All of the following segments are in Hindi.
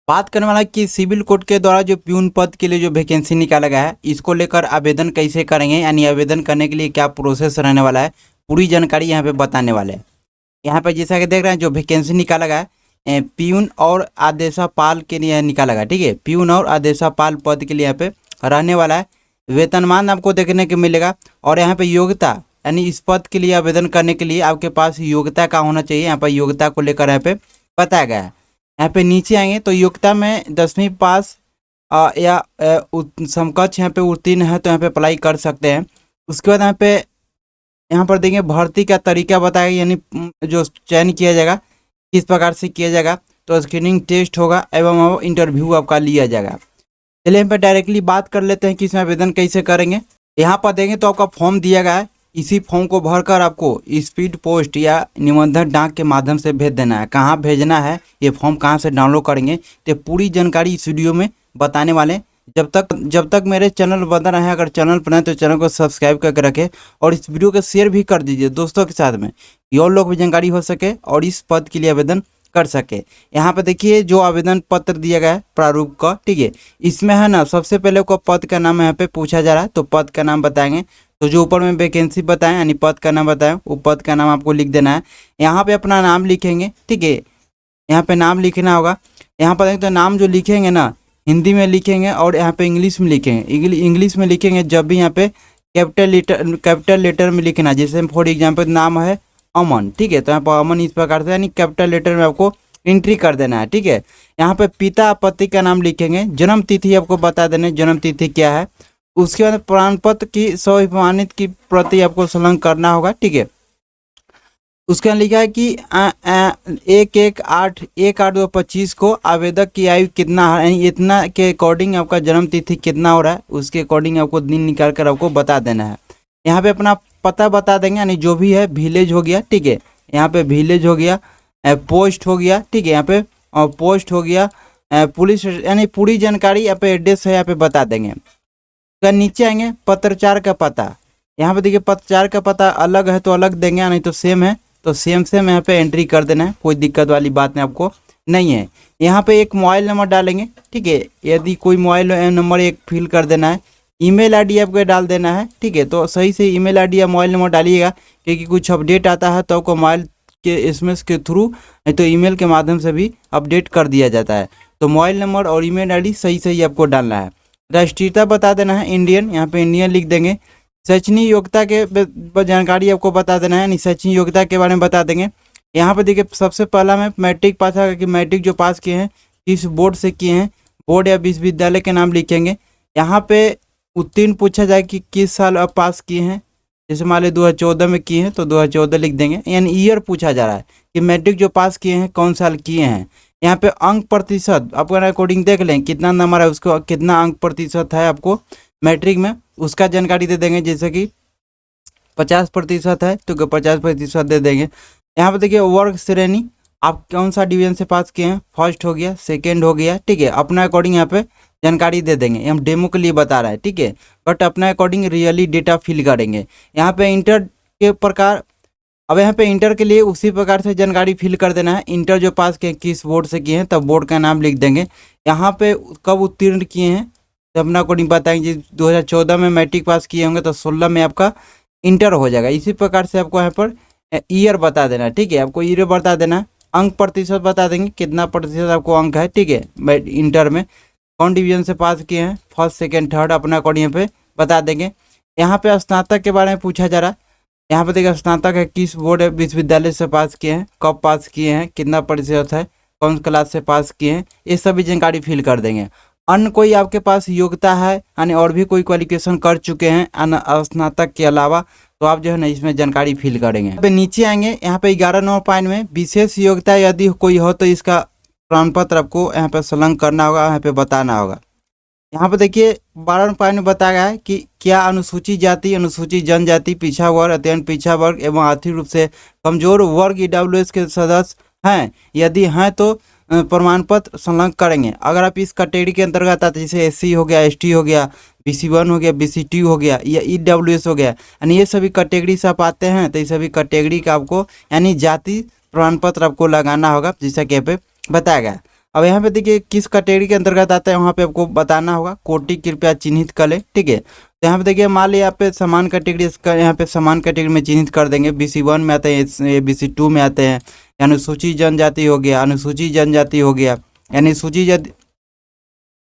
बात करने वाला कि सिविल कोड के द्वारा जो प्यून पद के लिए जो वैकेंसी निकाला गया है, इसको लेकर आवेदन कैसे करेंगे, यानी आवेदन करने के लिए क्या प्रोसेस रहने वाला है, पूरी जानकारी यहाँ पे बताने वाले हैं। यहाँ पे जैसा कि देख रहे हैं जो वैकेंसी निकाला गया है प्यून और आदेशापाल के लिए निकाला गया, ठीक है। प्यून और आदेशापाल पद के लिए यहाँ पे रहने वाला है। वेतनमान आपको देखने को मिलेगा और यहाँ पे योग्यता, यानी इस पद के लिए आवेदन करने के लिए आपके पास योग्यता का होना चाहिए। यहाँ पर योग्यता को लेकर यहाँ पे बताया गया है। यहाँ पे नीचे आएंगे तो योग्यता में 10वीं पास या समकक्ष यहाँ पे उत्तीर्ण है तो यहाँ पे अप्लाई कर सकते हैं। उसके बाद यहाँ पर देखेंगे भर्ती का तरीका बताया, यानी जो चयन किया जाएगा किस प्रकार से किया जाएगा, तो स्क्रीनिंग टेस्ट होगा एवं इंटरव्यू आपका लिया जाएगा। चलिए यहाँ पे डायरेक्टली बात कर लेते हैं कि इसमें आवेदन कैसे करेंगे। यहाँ पर देंगे तो आपका फॉर्म दिया गया है। इसी फॉर्म को भरकर आपको स्पीड पोस्ट या निबंधन डाक के माध्यम से भेज देना है। कहाँ भेजना है, ये फॉर्म कहाँ से डाउनलोड करेंगे, तो पूरी जानकारी इस वीडियो में बताने वाले हैं। जब तक मेरे चैनल बना रहे, अगर चैनल पर हैं तो चैनल को सब्सक्राइब करके रखें और इस वीडियो को शेयर भी कर दीजिए दोस्तों के साथ में, कि और लोग भी जानकारी हो सके और इस पद के लिए आवेदन कर सके। यहाँ पे देखिए जो आवेदन पत्र दिया गया है प्रारूप का, ठीक है। इसमें है ना सबसे पहले को पद का नाम यहाँ पे पूछा जा रहा है, तो पद का नाम बताएंगे। तो जो ऊपर में वैकेंसी बताएं यानी पद का नाम बताएं, वो पद का नाम आपको लिख देना है। यहाँ पे अपना नाम लिखेंगे, ठीक है। यहाँ पे नाम लिखना होगा। यहाँ पर देखें तो नाम जो लिखेंगे ना हिंदी में लिखेंगे और यहाँ पे इंग्लिश में लिखेंगे। इंग्लिश में लिखेंगे जब भी यहाँ पे कैपिटल लेटर में लिखना। जैसे फॉर एग्जाम्पल नाम है अमन, ठीक है, तो यहाँ पर अमन इस प्रकार से यानी कैपिटल लेटर में आपको एंट्री कर देना है, ठीक है। यहाँ पे पिता पति का नाम लिखेंगे। जन्म तिथि आपको बता देना, जन्म तिथि क्या है। उसके बाद प्रमाण पत्र की स्वप्रमाणित की प्रति आपको संलग्न करना होगा, ठीक है। उसके बाद लिखा है कि 1/8/2025 को आवेदक की आयु कितना है, इतना के अकॉर्डिंग आपका जन्म तिथि कितना हो रहा है, उसके अकॉर्डिंग आपको दिन निकाल कर आपको बता देना है। यहाँ पे अपना पता बता देंगे, यानी जो भी है विलेज हो गया, ठीक है। यहाँ पे विलेज हो गया, पोस्ट हो गया, ठीक है। यहाँ पे पोस्ट हो गया, पुलिस, यानी पूरी जानकारी यहाँ पे एड्रेस है यहाँ पे बता देंगे। तो नीचे आएंगे पत्राचार का पता। यहाँ पे देखिए पत्राचार का पता अलग है तो अलग देंगे, नहीं तो सेम है तो सेम यहाँ पे एंट्री कर देना है। कोई दिक्कत वाली बात नहीं आपको नहीं है। यहाँ पे एक मोबाइल नंबर डालेंगे, ठीक है। यदि कोई मोबाइल नंबर एक फिल कर देना है। ईमेल आईडी आपको डाल देना है, ठीक है। तो सही से ईमेल आईडी या मोबाइल नंबर डालिएगा, क्योंकि कुछ अपडेट आता है तो आपको मोबाइल के एसएमएस के थ्रू नहीं तो ईमेल के माध्यम से भी अपडेट कर दिया जाता है। तो मोबाइल नंबर और ईमेल आईडी सही आपको डालना है। राष्ट्रीयता बता देना है इंडियन, यहाँ पे इंडियन लिख देंगे। शैक्षणिक योग्यता के जानकारी आपको बता देना है, यानी शैक्षणिक योग्यता के बारे में बता देंगे। यहाँ पे देखिए सबसे पहला में मैट्रिक पास है कि मैट्रिक जो पास किए हैं किस बोर्ड से किए हैं, बोर्ड या विश्वविद्यालय के नाम लिखेंगे। यहाँ पे उत्तीर्ण पूछा जाए कि किस साल अब पास किए हैं। जैसे मान ली 2014 में किए हैं तो 2014 लिख देंगे, यानी ईयर पूछा जा रहा है कि मैट्रिक जो पास किए हैं कौन साल किए हैं। यहाँ पे अंक प्रतिशत अपना अकॉर्डिंग देख लें कितना नंबर है, उसको कितना अंक प्रतिशत है आपको मैट्रिक में, उसका जानकारी दे देंगे। जैसे कि 50% है तो 50% दे देंगे। यहाँ पे देखिए वर्ग श्रेणी, आप कौन सा डिवीजन से पास किए हैं, फर्स्ट हो गया, सेकेंड हो गया, ठीक है। अपना अकॉर्डिंग यहाँ पे जानकारी दे देंगे। हम डेमो के लिए बता रहे हैं, ठीक है, बट अपना अकॉर्डिंग रियली डेटा फिल करेंगे। यहाँ पे इंटर के प्रकार, अब यहाँ पे इंटर के लिए उसी प्रकार से जानकारी फिल कर देना है। इंटर जो पास किए किस बोर्ड से किए हैं तब बोर्ड का नाम लिख देंगे। यहाँ पे कब उत्तीर्ण किए हैं तो अपना अकॉर्डिंग बताएंगे। 2014 में मैट्रिक पास किए होंगे तो 16 में आपका इंटर हो जाएगा। इसी प्रकार से आपको यहाँ पर ईयर बता देना, ठीक है। आपको ईयर बता देना। अंक प्रतिशत बता देंगे कितना प्रतिशत आपको अंक है, ठीक है। इंटर में कौन डिवीजन से पास किए हैं, फर्स्ट सेकेंड थर्ड, अपना अकॉर्डिंग यहाँ पे बता देंगे। यहाँ पे स्नातक के बारे में पूछा जा रहा है। यहाँ पे देखिए स्नातक है किस बोर्ड विश्वविद्यालय से पास किए हैं, कब पास किए हैं, कितना प्रतिशत है, कौन क्लास से पास किए हैं, ये सभी जानकारी फिल कर देंगे। अन्य कोई आपके पास योग्यता है यानी और भी कोई क्वालिफिकेशन कर चुके हैं स्नातक के अलावा, तो आप जो है ना इसमें जानकारी फिल करेंगे। यहाँ पे नीचे आएंगे, यहाँ पे 11 नंबर पॉइंट में विशेष योग्यता यदि कोई हो तो इसका प्रमाण पत्र आपको यहाँ पे संलग्न करना होगा, यहाँ पे बताना होगा। यहाँ पे देखिए 12 पॉइंट में बताया गया है कि क्या अनुसूचित जाति, अनुसूचित जनजाति, पिछड़ा वर्ग, अत्यंत पिछड़ा वर्ग एवं आर्थिक रूप से कमजोर वर्ग ईडब्ल्यूएस के सदस्य हैं। यदि हैं तो प्रमाण पत्र संलग्न करेंगे। अगर आप इस कैटेगरी के अंतर्गत आते, जैसे एससी हो गया, एसटी हो गया, BC1 हो गया, BC2 हो गया या EWS हो गया, यानी ये सभी कैटेगरी से आप आते हैं तो ये सभी कैटेगरी का आपको यानी जाति प्रमाण पत्र आपको लगाना होगा, जैसा कि यहाँ पे बताया गया। अब यहाँ पे देखिए किस कैटेगरी के अंतर्गत आता है वहाँ पे आपको बताना होगा, कोटि कृपया चिन्हित कर ले, ठीक है। तो यहाँ पे देखिए मान लिया यहाँ पे समान कैटेगरी, इसका यहाँ पे समान कैटेगरी में चिन्हित कर देंगे। BC1 में आते हैं, BC2 में आते हैं, अनुसूचित जनजाति हो गया, अनुसूचित जनजाति हो गया, यानी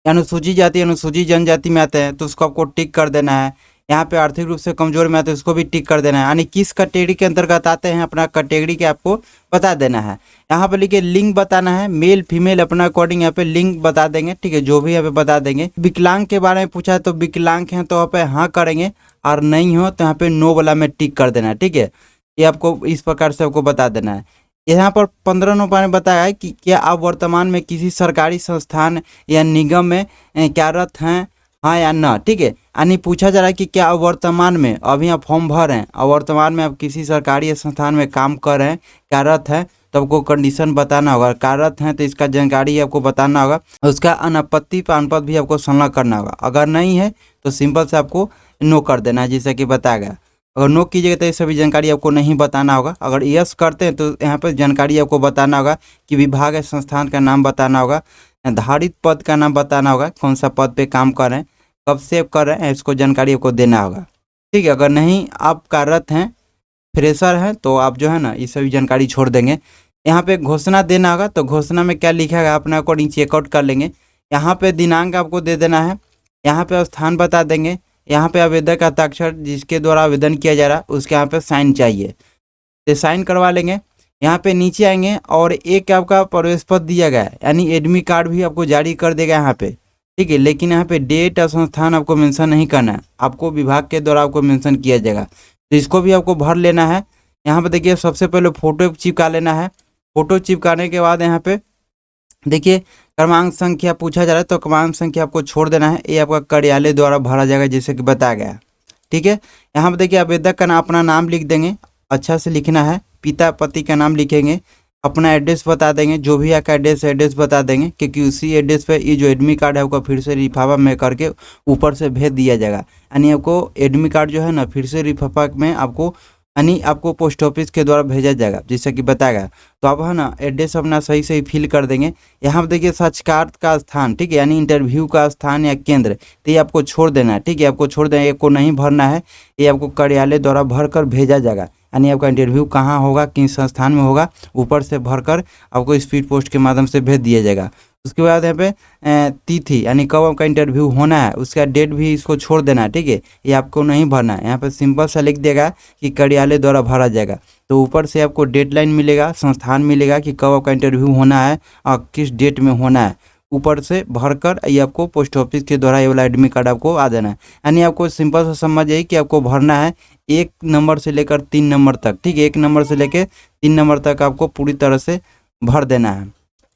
अनुसूचित जनजाति में आते हैं तो उसको आपको टिक कर देना है। यहाँ पे आर्थिक रूप से कमजोर में आते हैं उसको भी टिक कर देना है, यानी किस कैटेगरी के अंतर्गत आते हैं अपना कैटेगरी के आपको बता देना है। यहाँ पे लिखिए लिंग बताना है, मेल फीमेल अपना अकॉर्डिंग यहाँ पे लिंग बता देंगे, ठीक है, जो भी यहाँ पे बता देंगे। विकलांग के बारे में पूछा है तो विकलांग हैं तो यहाँ पे हाँ करेंगे, और नहीं हो तो यहाँ पे नो वाला में टिक कर देना है, ठीक है। ये आपको इस प्रकार से आपको बता देना है। यहाँ पर 15 नंबर में बताया है कि क्या आप वर्तमान में किसी सरकारी संस्थान या निगम में कार्यरत हैं, हाँ या ना, ठीक है। यानी पूछा जा रहा है कि क्या आप वर्तमान में अभी आप फॉर्म भर रहे हैं और वर्तमान में आप किसी सरकारी संस्थान में काम कर रहे हैं, कार्यरत हैं, तो आपको कंडीशन बताना होगा। कार्यरत हैं तो इसका जानकारी आपको बताना होगा, उसका अनापत्ति पानपत्र भी आपको संलग्न करना होगा। अगर नहीं है तो सिंपल से आपको नो कर देना है, जैसा कि बताया गया। अगर नो कीजिएगा तो ये सभी जानकारी आपको नहीं बताना होगा। अगर यस करते हैं तो यहाँ पर जानकारी आपको बताना होगा कि विभाग या संस्थान का नाम बताना होगा, धारित पद का नाम बताना होगा, कौन सा पद पे काम कर रहे हैं, कब से कर रहे हैं, इसको जानकारी आपको देना होगा, ठीक है। अगर नहीं आप कार्यरत हैं, फ्रेशर हैं, तो आप जो है ना ये सभी जानकारी छोड़ देंगे। यहाँ पे घोषणा देना होगा, तो घोषणा में क्या लिखा है अपने अकॉर्डिंग चेकआउट कर लेंगे। यहाँ पे दिनांक आपको दे देना है, यहाँ पे स्थान बता देंगे, यहाँ पे आवेदक का हस्ताक्षर जिसके द्वारा आवेदन किया जा रहा है उसके यहाँ पे साइन चाहिए, तो साइन करवा लेंगे। यहाँ पे नीचे आएंगे और एक आपका प्रवेश पत्र दिया गया है, यानी एडमिट कार्ड भी आपको जारी कर देगा यहाँ पे, ठीक है। लेकिन यहाँ पे डेट और संस्थान आपको मेंशन नहीं करना है, आपको विभाग के द्वारा आपको मेंशन किया जाएगा, तो इसको भी आपको भर लेना है। यहाँ पे देखिए सबसे पहले फोटो चिपका लेना है। फोटो चिपकाने के बाद यहाँ पे देखिए क्रमांक संख्या पूछा जा रहा है, तो क्रमांक संख्या आपको छोड़ देना है, ये आपका कार्यालय द्वारा भरा जाएगा जैसे कि बताया गया, ठीक है। यहाँ पे देखिए आवेदक का नाम, अपना नाम लिख देंगे, अच्छा से लिखना है, पिता पति का नाम लिखेंगे, अपना एड्रेस बता देंगे, जो भी आपका एड्रेस बता देंगे, क्योंकि उसी एड्रेस पे ये जो एडमिट कार्ड है आपको फिर से लिफाफा में करके ऊपर से भेज दिया जाएगा। यानी आपको एडमिट कार्ड जो है ना फिर से लिफाफा में आपको यानी आपको पोस्ट ऑफिस के द्वारा भेजा जाएगा जैसा कि बताया। तो आप है ना एड्रेस अपना सही सही फिल कर देंगे। यहाँ पर देखिए साक्षात्कार का स्थान, ठीक है, यानी इंटरव्यू का स्थान या केंद्र, तो ये आपको छोड़ देना है, ठीक है, आपको छोड़ देना है, को नहीं भरना है, ये आपको कार्यालय द्वारा भर कर भेजा जाएगा। यानी आपका इंटरव्यू कहाँ होगा, किस संस्थान में होगा, ऊपर से भरकर आपको स्पीड पोस्ट के माध्यम से भेज दिया जाएगा। उसके बाद यहाँ पे तिथि यानी कब आपका इंटरव्यू होना है उसका डेट भी इसको छोड़ देना है, ठीक है, ये आपको नहीं भरना है। यहाँ पे सिंपल सा लिख देगा कि कार्यालय द्वारा भरा जाएगा, तो ऊपर से आपको डेडलाइन मिलेगा, संस्थान मिलेगा कि कब आपका इंटरव्यू होना है और किस डेट में होना है, ऊपर से भरकर ये आपको पोस्ट ऑफिस के द्वारा ये वाला एडमिट कार्ड आपको आ देना है। यानी आपको सिंपल सा समझ जाइए कि आपको भरना है 1 नंबर से लेकर 3 नंबर तक, ठीक है, 1 नंबर से लेकर 3 नंबर तक आपको पूरी तरह से भर देना है,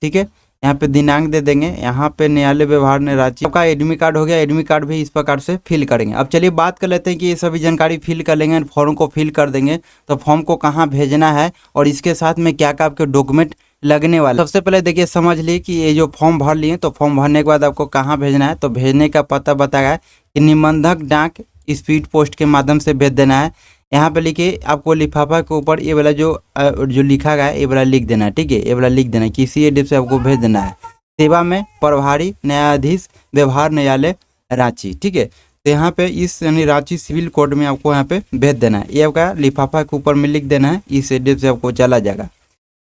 ठीक है। यहाँ पे दिनांक दे देंगे, यहाँ पे न्यायालय व्यवहार ने रांची, आपका एडमिट कार्ड हो गया, एडमिट कार्ड भी इस प्रकार से फिल करेंगे। अब चलिए बात कर लेते हैं कि ये सभी जानकारी फिल कर लेंगे, फॉर्म को फिल कर देंगे, तो फॉर्म को कहाँ भेजना है और इसके साथ में क्या क्या आपके डॉक्यूमेंट लगने वाले। सबसे पहले देखिए समझ लिए कि ये जो फॉर्म भर लिए, तो फॉर्म भरने के बाद आपको कहाँ भेजना है, तो भेजने का पता बताया कि निबंधक डाक स्पीड पोस्ट के माध्यम से भेज देना है। यहाँ पे लिखिए आपको लिफाफा के ऊपर ये वाला जो लिखा गया है ये वाला लिख देना है, ठीक है, ये वाला लिख देना है, किसी एड्रेस से आपको भेज देना है। सेवा में प्रभारी न्यायाधीश व्यवहार न्यायालय रांची, ठीक है, तो यहाँ पे इस यानी रांची सिविल कोर्ट में आपको यहाँ पे भेज देना है, ये आपका लिफाफा के ऊपर में लिख देना है, इस एड्रेस से आपको चला जाएगा।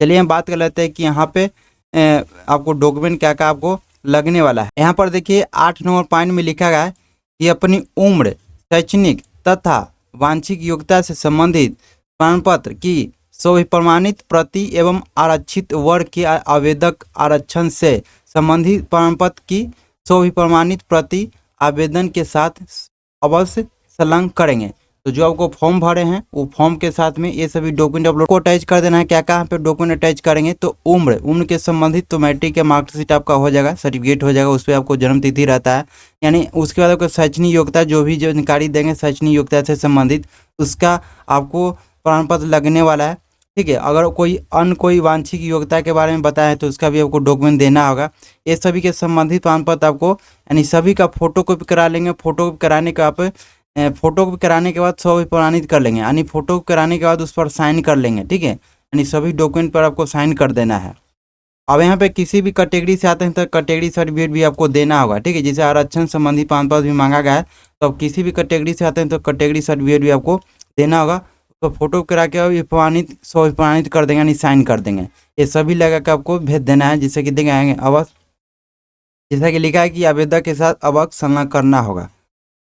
चलिए हम बात कर लेते हैं कि यहाँ पे आपको डॉक्यूमेंट क्या क्या आपको लगने वाला है। यहाँ पर देखिए 8 नंबर पॉइंट में लिखा गया है कि अपनी उम्र, शैक्षणिक तथा वांछिक योग्यता से संबंधित प्रमाण पत्र की सभी प्रमाणित प्रति एवं आरक्षित वर्ग के आवेदक आरक्षण से संबंधित प्रमाण पत्र की सभी प्रमाणित प्रति आवेदन के साथ अवश्य संलग्न करेंगे। तो जो आपको फॉर्म भरे हैं वो फॉर्म के साथ में ये सभी डॉक्यूमेंट अपलोड को अटैच कर देना है। क्या क्या पे डॉक्यूमेंट अटैच करेंगे, तो उम्र के संबंधित तो मैट्रिक के मार्कशीट आपका हो जाएगा, सर्टिफिकेट हो जाएगा, उस पर आपको जन्म तिथि रहता है। यानी उसके बाद आपको शैक्षणिक योग्यता, जो भी जानकारी देंगे शैक्षणिक योग्यता से संबंधित उसका आपको प्रमाण पत्र लगने वाला है, ठीक है। अगर कोई वांछिक योग्यता के बारे में बताया है तो उसका भी आपको डॉक्यूमेंट देना होगा। ये सभी के संबंधित प्रमाण पत्र आपको यानी सभी का फोटो कॉपी करा लेंगे। फोटो कॉपी कराने के आप फोटो कॉपी कराने के बाद सभी प्रमाणित कर लेंगे, यानी फोटो कराने के बाद उस पर साइन कर लेंगे, ठीक है, यानी सभी डॉक्यूमेंट पर आपको साइन कर देना है। अब यहाँ पे किसी भी कैटेगरी से आते हैं तो कैटेगरी सर्टिफिकेट भी आपको देना होगा, ठीक है। जैसे आरक्षण संबंधी प्रमाण पत्र भी मांगा गया है, तो अब किसी भी कैटेगरी से आते हैं तो कैटेगरी सर्टिफिकेट भी आपको देना होगा। तो फोटो करा के अब प्रमाणित कर देंगे, यानी साइन कर देंगे। ये सभी लगा के आपको भेज देना है, जिससे कि देंगे आएंगे अवश्य, जैसा कि लिखा है कि आवेदक के साथ अवश्य संलग्न करना होगा,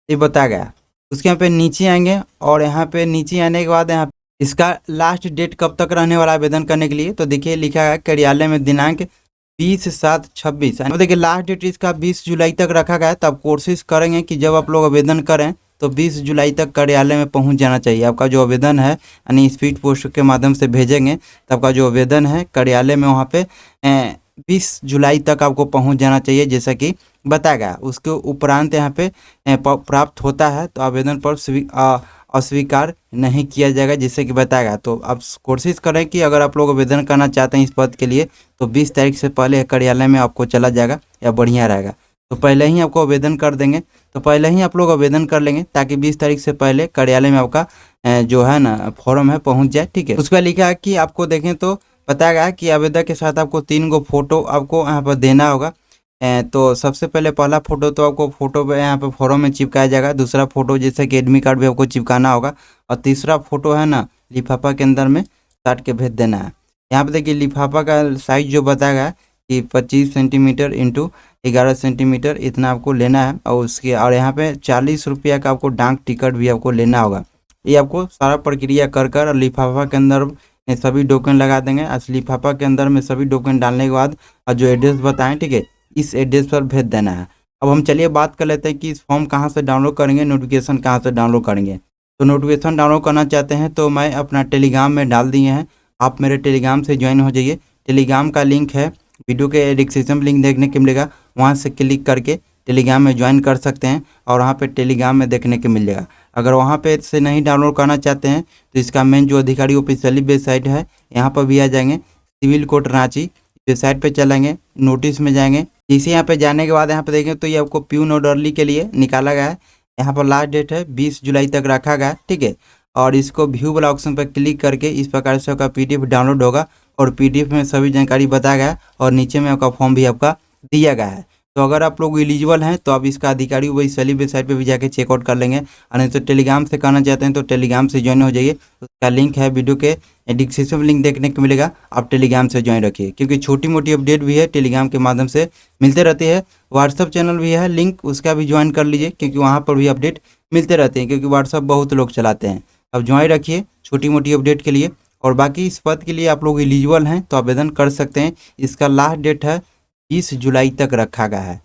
ये बताया गया। उसके यहाँ पे नीचे आएंगे और यहाँ पे नीचे आने के बाद यहाँ इसका लास्ट डेट कब तक रहने वाला आवेदन करने के लिए, तो देखिए लिखा है कार्यालय में दिनांक 20/7/26। अब देखिए लास्ट डेट इसका 20 जुलाई तक रखा गया है। तो आप कोशिश करेंगे कि जब आप लोग आवेदन करें तो 20 जुलाई तक कार्यालय में पहुंच जाना चाहिए। आपका जो आवेदन है यानी स्पीड पोस्ट के माध्यम से भेजेंगे, तो आपका जो आवेदन है कार्यालय में वहाँ पे 20 जुलाई तक आपको पहुंच जाना चाहिए, जैसा कि बताया गया। उसके उपरांत यहाँ पे प्राप्त होता है तो आवेदन पर अस्वीकार नहीं किया जाएगा, जैसे कि बताया गया। तो आप कोशिश करें कि अगर आप लोग आवेदन करना चाहते हैं इस पद के लिए तो 20 तारीख से पहले कार्यालय में आपको चला जाएगा या बढ़िया रहेगा। तो पहले ही आपको आवेदन कर देंगे, तो पहले ही आप लोग आवेदन कर लेंगे ताकि 20 तारीख से पहले कार्यालय में आपका जो है ना फॉर्म है पहुंच जाए, ठीक है। उसका लिखा है कि आपको देखें तो बताया गया कि आवेदक के साथ आपको 3 गो फोटो आपको यहाँ पर देना होगा। तो सबसे पहले पहला फोटो तो आपको फोटो पे यहाँ पे फॉर्म में चिपकाया जाएगा। दूसरा फोटो जैसे कि एडमिट कार्ड भी आपको चिपकाना होगा। और तीसरा फोटो है ना लिफाफा के अंदर में काट के भेज देना है। यहाँ पे देखिए लिफाफा का साइज जो बताया गया कि 25 सेंटीमीटर इंटू 11 सेंटीमीटर इतना आपको लेना है। और उसके और यहाँ पे 40 रुपया का आपको डाक टिकट भी आपको लेना होगा। ये आपको सारा प्रक्रिया कर लिफाफा के अंदर सभी डॉक्यूमेंट लगा देंगे। लिफाफा के अंदर में सभी डॉक्यूमेंट डालने के बाद और जो एड्रेस बताएं, ठीक है, इस एड्रेस पर भेज देना है। अब हम चलिए बात कर लेते हैं कि इस फॉर्म कहाँ से डाउनलोड करेंगे, नोटिफिकेशन कहाँ से डाउनलोड करेंगे। तो नोटिफिकेशन डाउनलोड करना चाहते हैं तो मैं अपना टेलीग्राम में डाल दिए हैं, आप मेरे टेलीग्राम से ज्वाइन हो जाइए। टेलीग्राम का लिंक है वीडियो के डिस्क्रिप्शन में, लिंक देखने को मिलेगा, वहाँ से क्लिक करके टेलीग्राम में ज्वाइन कर सकते हैं और वहाँ पे टेलीग्राम में देखने को मिल जाएगा। अगर वहाँ पे से नहीं डाउनलोड करना चाहते हैं तो इसका मेन जो अधिकारी ऑफिशियली वेबसाइट है यहाँ पर भी आ जाएंगे, सिविल कोर्ट रांची वेबसाइट पे चलेंगे, नोटिस में जाएंगे। इसी यहाँ पे जाने के बाद यहाँ पे देखें तो ये आपको प्यून ऑर्डरली के लिए निकाला गया है। यहाँ पर लास्ट डेट है 20 जुलाई तक रखा गया है, ठीक है। और इसको व्यू वाला ऑप्शन पर क्लिक करके इस प्रकार से आपका PDF डाउनलोड होगा और PDF में सभी जानकारी बताया गया है और नीचे में आपका फॉर्म भी आपका दिया गया है। तो अगर आप लोग एलिजिबल हैं तो आप इसका अधिकारी वही सैली वेबसाइट पे भी जाके चेकआउट कर लेंगे। और नहीं तो टेलीग्राम से करना चाहते हैं तो टेलीग्राम से ज्वाइन हो जाइए। उसका लिंक है वीडियो के डिस्क्रिप्शन में, लिंक देखने को मिलेगा, आप टेलीग्राम से ज्वाइन रखिए क्योंकि छोटी मोटी अपडेट भी है टेलीग्राम के माध्यम से मिलते रहती है। व्हाट्सअप चैनल भी है लिंक, उसका भी ज्वाइन कर लीजिए क्योंकि वहाँ पर भी अपडेट मिलते रहते हैं, क्योंकि व्हाट्सअप बहुत लोग चलाते हैं। अब ज्वाइन रखिए छोटी मोटी अपडेट के लिए। और बाकी इस पद के लिए आप लोग एलिजिबल हैं तो आवेदन कर सकते हैं। इसका लास्ट डेट है 20 जुलाई तक रखा गया है।